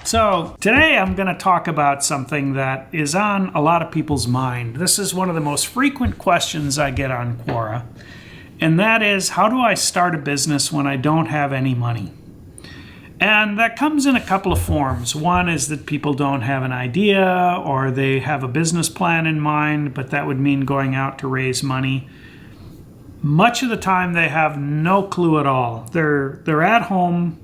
So today I'm going to talk about something that is on a lot of people's mind. This is one of the most frequent questions I get on Quora, and that is, how do I start a business when I don't have any money? And that comes in a couple of forms. One is that people don't have an idea, or they have a business plan in mind, but that would mean going out to raise money. Much of the time they have no clue at all. They're at home.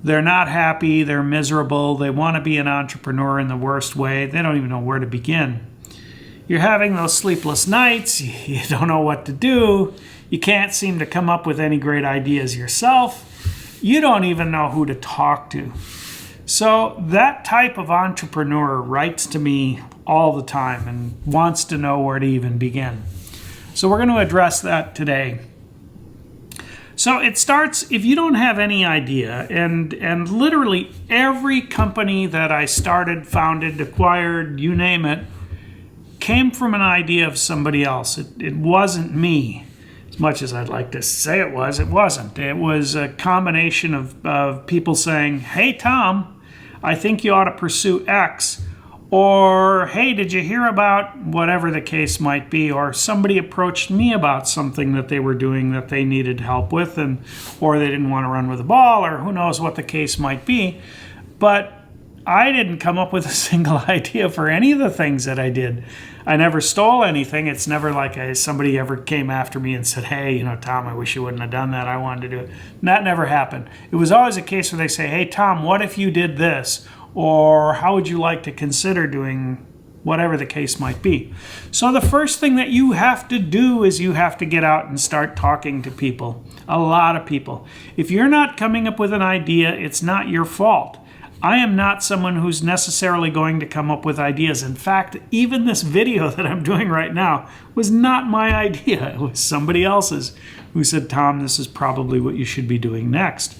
They're not happy, they're miserable, they want to be an entrepreneur in the worst way. They don't even know where to begin. You're having those sleepless nights, you don't know what to do, you can't seem to come up with any great ideas yourself, you don't even know who to talk to. So that type of entrepreneur writes to me all the time and wants to know where to even begin. So we're going to address that today. So it starts, if you don't have any idea, and literally every company that I started, founded, acquired, you name it, came from an idea of somebody else. It wasn't me. As much as I'd like to say it wasn't. It was a combination of people saying, hey, Tom, I think you ought to pursue X. Or, hey, did you hear about whatever the case might be? Or somebody approached me about something that they were doing that they needed help with, or they didn't want to run with the ball, or who knows what the case might be. But I didn't come up with a single idea for any of the things that I did. I never stole anything. It's never like somebody ever came after me and said, hey, Tom, I wish you wouldn't have done that. I wanted to do it. And that never happened. It was always a case where they say, hey, Tom, what if you did this? Or how would you like to consider doing whatever the case might be? So the first thing that you have to do is you have to get out and start talking to people, a lot of people. If you're not coming up with an idea, it's not your fault. I am not someone who's necessarily going to come up with ideas. In fact, even this video that I'm doing right now was not my idea. It was somebody else's who said, Tom, this is probably what you should be doing next.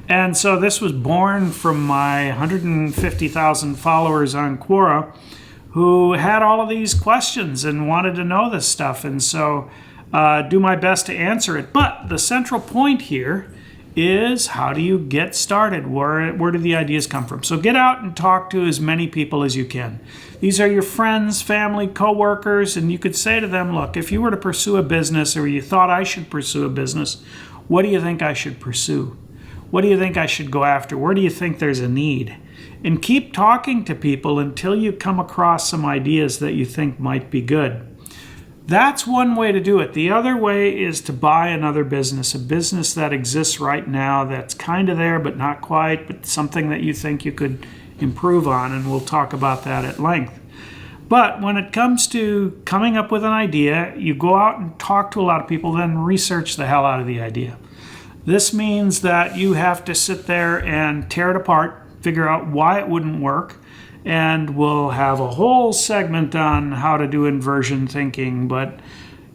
And so this was born from my 150,000 followers on Quora who had all of these questions and wanted to know this stuff. And so do my best to answer it. But the central point here is, how do you get started? Where do the ideas come from? So get out and talk to as many people as you can. These are your friends, family, coworkers, and you could say to them, look, if you were to pursue a business, or you thought I should pursue a business, what do you think I should pursue? What do you think I should go after? Where do you think there's a need? And keep talking to people until you come across some ideas that you think might be good. That's one way to do it. The other way is to buy another business, a business that exists right now that's kind of there but not quite, but something that you think you could improve on, and we'll talk about that at length. But when it comes to coming up with an idea, you go out and talk to a lot of people, then research the hell out of the idea. This means that you have to sit there and tear it apart, figure out why it wouldn't work, and we'll have a whole segment on how to do inversion thinking. But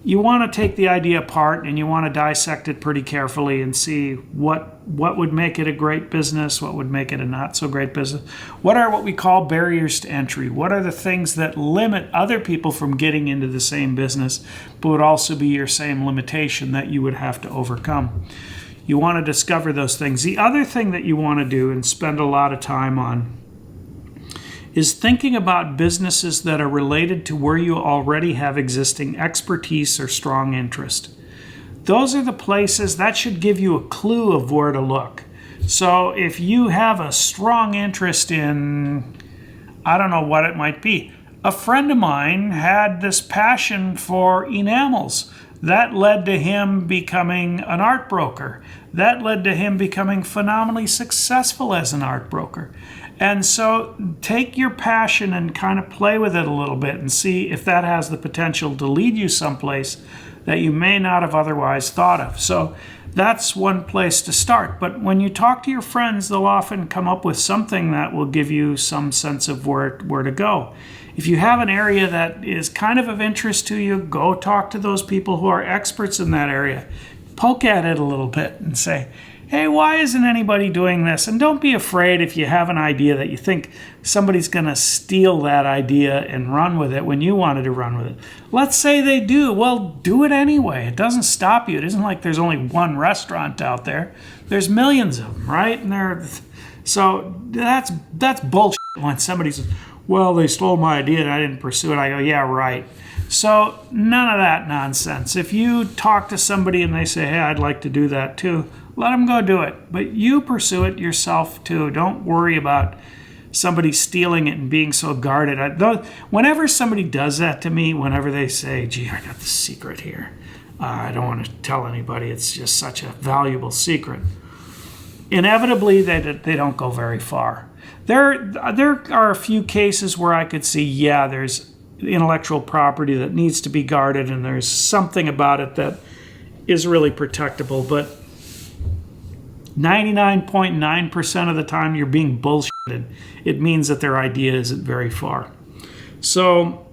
you want to take the idea apart and you want to dissect it pretty carefully and see what would make it a great business, what would make it a not so great business. What are what we call barriers to entry? What are the things that limit other people from getting into the same business, but would also be your same limitation that you would have to overcome? You want to discover those things. The other thing that you want to do and spend a lot of time on is thinking about businesses that are related to where you already have existing expertise or strong interest. Those are the places that should give you a clue of where to look. So if you have a strong interest in, I don't know what it might be. A friend of mine had this passion for enamels. That led to him becoming an art broker. That led to him becoming phenomenally successful as an art broker. And so take your passion and kind of play with it a little bit and see if that has the potential to lead you someplace that you may not have otherwise thought of. So that's one place to start. But when you talk to your friends, they'll often come up with something that will give you some sense of where to go. If you have an area that is kind of interest to you, go talk to those people who are experts in that area. Poke at it a little bit and say, hey, why isn't anybody doing this? And don't be afraid if you have an idea that you think somebody's going to steal that idea and run with it when you wanted to run with it. Let's say they do. Well, do it anyway. It doesn't stop you. It isn't like there's only one restaurant out there. There's millions of them, right? And So that's bullshit when somebody says, well, they stole my idea and I didn't pursue it. I go, yeah, right. So none of that nonsense. If you talk to somebody and they say, hey, I'd like to do that too, let them go do it. But you pursue it yourself too. Don't worry about somebody stealing it and being so guarded. Whenever somebody does that to me, whenever they say, gee, I got the secret here, I don't want to tell anybody, it's just such a valuable secret, inevitably they don't go very far. There are a few cases where I could see, yeah, there's intellectual property that needs to be guarded and there's something about it that is really protectable, but 99.9% of the time you're being bullshitted. It means that their idea isn't very far. So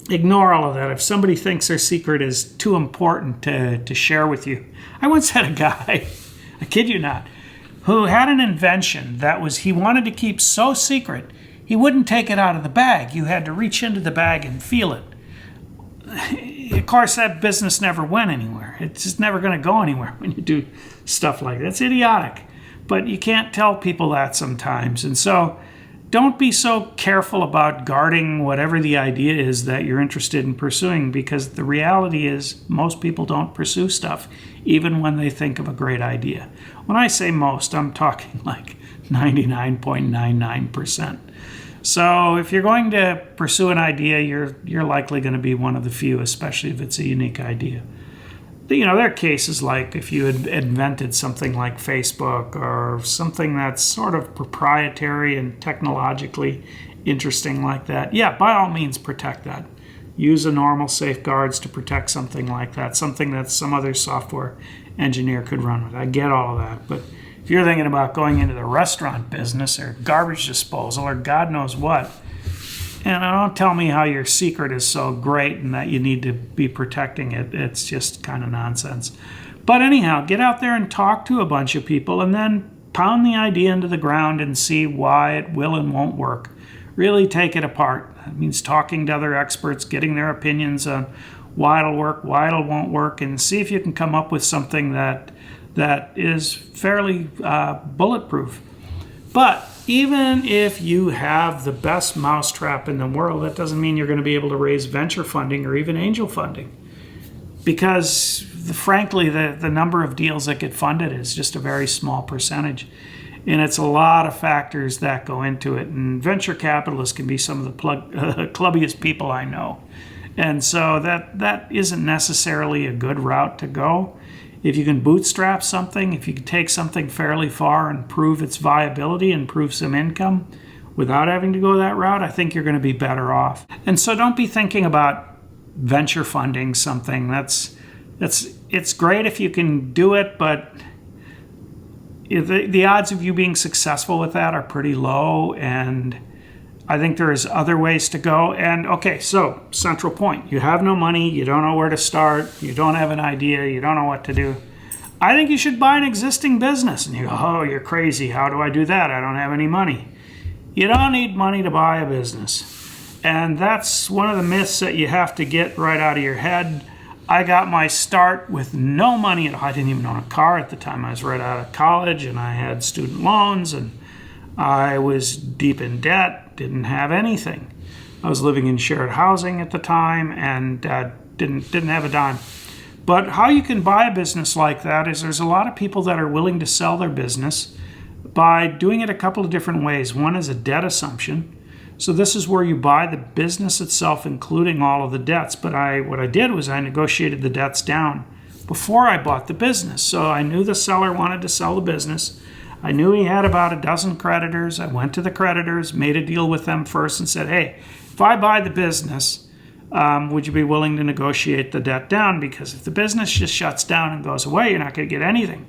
ignore all of that. If somebody thinks their secret is too important to share with you. I once had a guy, I kid you not, who had an invention that he wanted to keep so secret, he wouldn't take it out of the bag. You had to reach into the bag and feel it. Of course, that business never went anywhere. It's just never going to go anywhere when you do stuff like that. It's idiotic. But you can't tell people that sometimes. And so don't be so careful about guarding whatever the idea is that you're interested in pursuing, because the reality is most people don't pursue stuff, even when they think of a great idea. When I say most, I'm talking like 99.99%. So if you're going to pursue an idea, you're likely going to be one of the few, especially if it's a unique idea. You know, there are cases like if you had invented something like Facebook or something that's sort of proprietary and technologically interesting like that. Yeah, by all means, protect that. Use the normal safeguards to protect something like that, something that some other software engineer could run with. I get all of that, but if you're thinking about going into the restaurant business or garbage disposal or God knows what, and don't tell me how your secret is so great and that you need to be protecting it. It's just kind of nonsense. But anyhow, get out there and talk to a bunch of people and then pound the idea into the ground and see why it will and won't work. Really take it apart. That means talking to other experts, getting their opinions on why it'll work, why it won't work, and see if you can come up with something that is fairly bulletproof. But even if you have the best mousetrap in the world, that doesn't mean you're going to be able to raise venture funding or even angel funding. Because frankly, the number of deals that get funded is just a very small percentage. And it's a lot of factors that go into it. And venture capitalists can be some of the clubbiest people I know. And so that isn't necessarily a good route to go. If you can bootstrap something, if you can take something fairly far and prove its viability and prove some income without having to go that route, I think you're going to be better off. And so don't be thinking about venture funding something. It's great if you can do it, but the odds of you being successful with that are pretty low, and I think there's other ways to go. And okay, so central point. You have no money, you don't know where to start, you don't have an idea, you don't know what to do. I think you should buy an existing business. And you go, oh, you're crazy. How do I do that? I don't have any money. You don't need money to buy a business. And that's one of the myths that you have to get right out of your head. I got my start with no money at all. I didn't even own a car at the time. I was right out of college and I had student loans and I was deep in debt, didn't have anything. I was living in shared housing at the time and didn't have a dime. But how you can buy a business like that is there's a lot of people that are willing to sell their business by doing it a couple of different ways. One is a debt assumption. So this is where you buy the business itself, including all of the debts. But what I did was I negotiated the debts down before I bought the business. So I knew the seller wanted to sell the business. I knew he had about a dozen creditors. I went to the creditors, made a deal with them first and said, hey, if I buy the business, would you be willing to negotiate the debt down? Because if the business just shuts down and goes away, you're not going to get anything.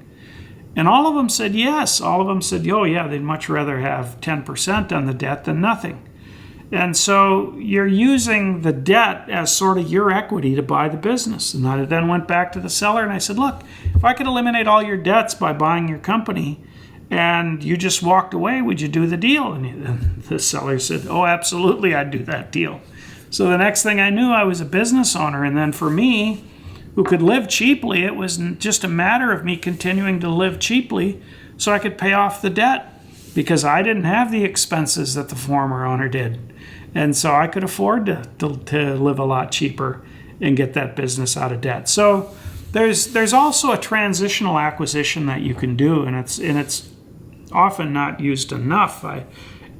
And all of them said yes. All of them said, oh yeah, they'd much rather have 10% on the debt than nothing. And so you're using the debt as sort of your equity to buy the business. And I then went back to the seller and I said, look, if I could eliminate all your debts by buying your company and you just walked away, would you do the deal? And the seller said, oh, absolutely, I'd do that deal. So the next thing I knew, I was a business owner. And then for me, who could live cheaply, it was just a matter of me continuing to live cheaply so I could pay off the debt. because I didn't have the expenses that the former owner did. And so I could afford to live a lot cheaper and get that business out of debt. So there's also a transitional acquisition that you can do, and it's often not used enough.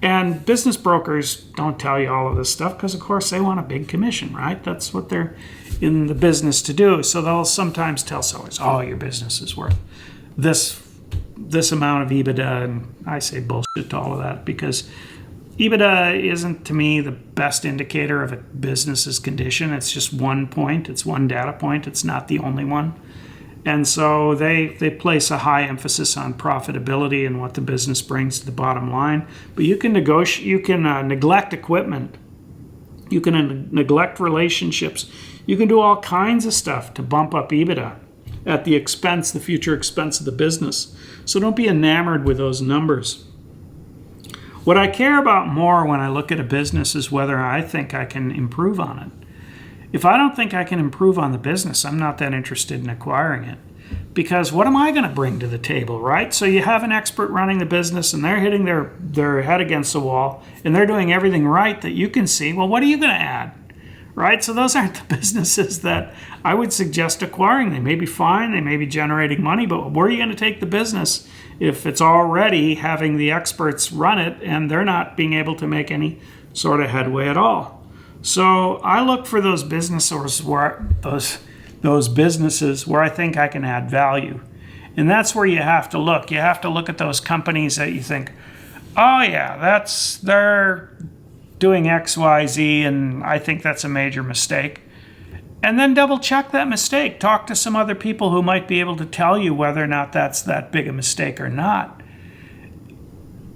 And business brokers don't tell you all of this stuff because, of course, they want a big commission, right? That's what they're in the business to do. So they'll sometimes tell sellers, oh, your business is worth this amount of EBITDA. And I say bullshit to all of that, because EBITDA isn't, to me, the best indicator of a business's condition. It's just one point. It's one data point. It's not the only one. And so they place a high emphasis on profitability and what the business brings to the bottom line. But you can negotiate. You can neglect equipment. You can neglect relationships. You can do all kinds of stuff to bump up EBITDA at the expense, the future expense of the business. So don't be enamored with those numbers. What I care about more when I look at a business is whether I think I can improve on it. If I don't think I can improve on the business, I'm not that interested in acquiring it. Because what am I going to bring to the table, right? So you have an expert running the business and they're hitting their head against the wall and they're doing everything right that you can see. Well, what are you going to add, right? So those aren't the businesses that I would suggest acquiring. They may be fine, they may be generating money, but where are you going to take the business if it's already having the experts run it and they're not being able to make any sort of headway at all? So I look for those businesses where I think I can add value. And that's where you have to look. You have to look at those companies that you think, oh yeah, they're doing X, Y, Z, and I think that's a major mistake. And then double check that mistake. Talk to some other people who might be able to tell you whether or not that's that big a mistake or not.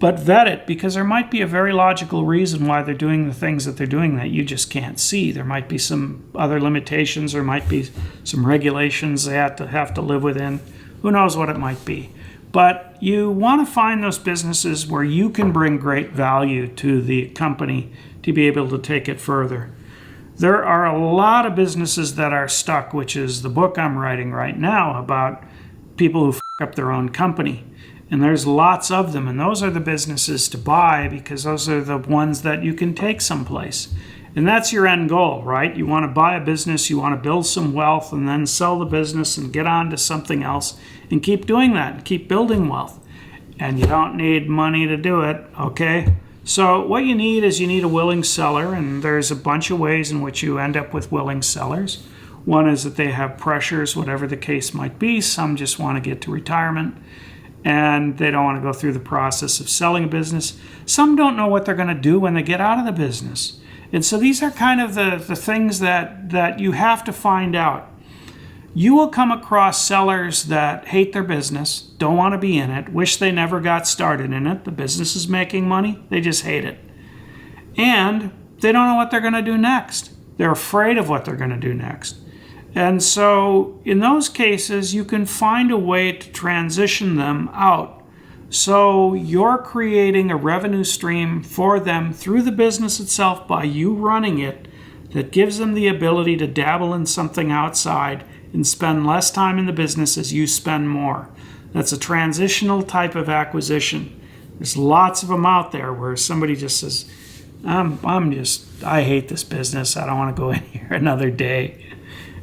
But vet it, because there might be a very logical reason why they're doing the things that they're doing that you just can't see. There might be some other limitations. There might be some regulations they have to live within. Who knows what it might be. But you want to find those businesses where you can bring great value to the company to be able to take it further. There are a lot of businesses that are stuck, which is the book I'm writing right now about people who f*** up their own company. And there's lots of them, and those are the businesses to buy because those are the ones that you can take someplace. And that's your end goal, right? You want to buy a business, you want to build some wealth, and then sell the business and get on to something else and keep doing that and keep building wealth. And you don't need money to do it, okay? So what you need is a willing seller, and there's a bunch of ways in which you end up with willing sellers. One is that they have pressures, whatever the case might be. Some just want to get to retirement, and they don't want to go through the process of selling a business. Some don't know what they're going to do when they get out of the business. And so these are kind of the things that you have to find out. You will come across sellers that hate their business, don't want to be in it, wish they never got started in it. The business is making money, they just hate it. And they don't know what they're going to do next. They're afraid of what they're going to do next. And so in those cases, you can find a way to transition them out. So you're creating a revenue stream for them through the business itself by you running it that gives them the ability to dabble in something outside and spend less time in the business as you spend more. That's a transitional type of acquisition. There's lots of them out there where somebody just says, I hate this business. I don't want to go in here another day.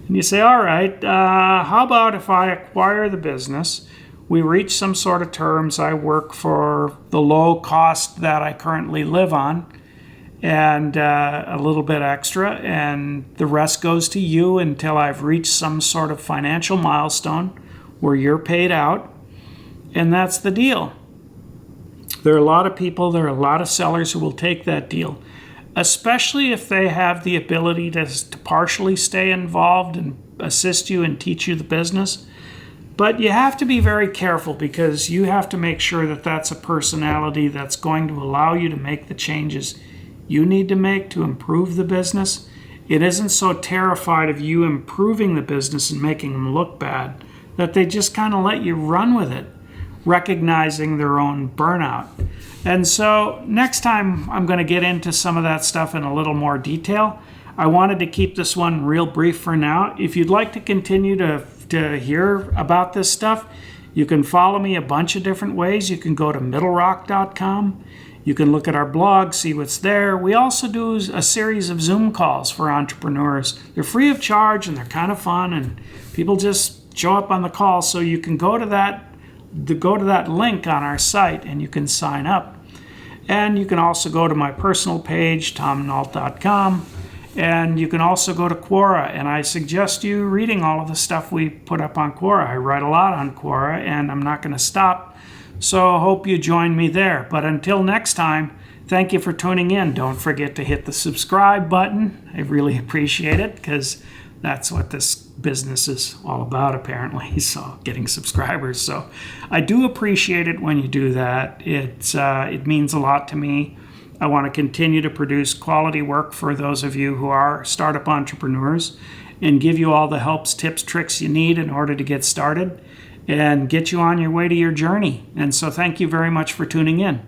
And you say, all right, how about if I acquire the business, we reach some sort of terms, I work for the low cost that I currently live on, and a little bit extra, and the rest goes to you until I've reached some sort of financial milestone where you're paid out, and that's the deal. There are a lot of people, there are a lot of sellers who will take that deal, especially if they have the ability to partially stay involved and assist you and teach you the business. But you have to be very careful because you have to make sure that that's a personality that's going to allow you to make the changes you need to make to improve the business. It isn't so terrified of you improving the business and making them look bad that they just kind of let you run with it, recognizing their own burnout. And so next time I'm going to get into some of that stuff in a little more detail. I wanted to keep this one real brief for now. If you'd like to continue to hear about this stuff, You can follow me a bunch of different ways. You can go to middlerock.com. You can look at our blog, see what's there. We also do a series of Zoom calls for entrepreneurs. They're free of charge and they're kind of fun, and people just show up on the call. So you can go to that link on our site and you can sign up. And you can also go to my personal page, tomnault.com. And you can also go to Quora, and I suggest you reading all of the stuff we put up on Quora. I write a lot on Quora, and I'm not going to stop. So I hope you join me there. But until next time, thank you for tuning in. Don't forget to hit the subscribe button. I really appreciate it, because that's what this business is all about, apparently. So getting subscribers. So I do appreciate it when you do that. It means a lot to me. I want to continue to produce quality work for those of you who are startup entrepreneurs and give you all the helps, tips, tricks you need in order to get started and get you on your way to your journey. And so thank you very much for tuning in.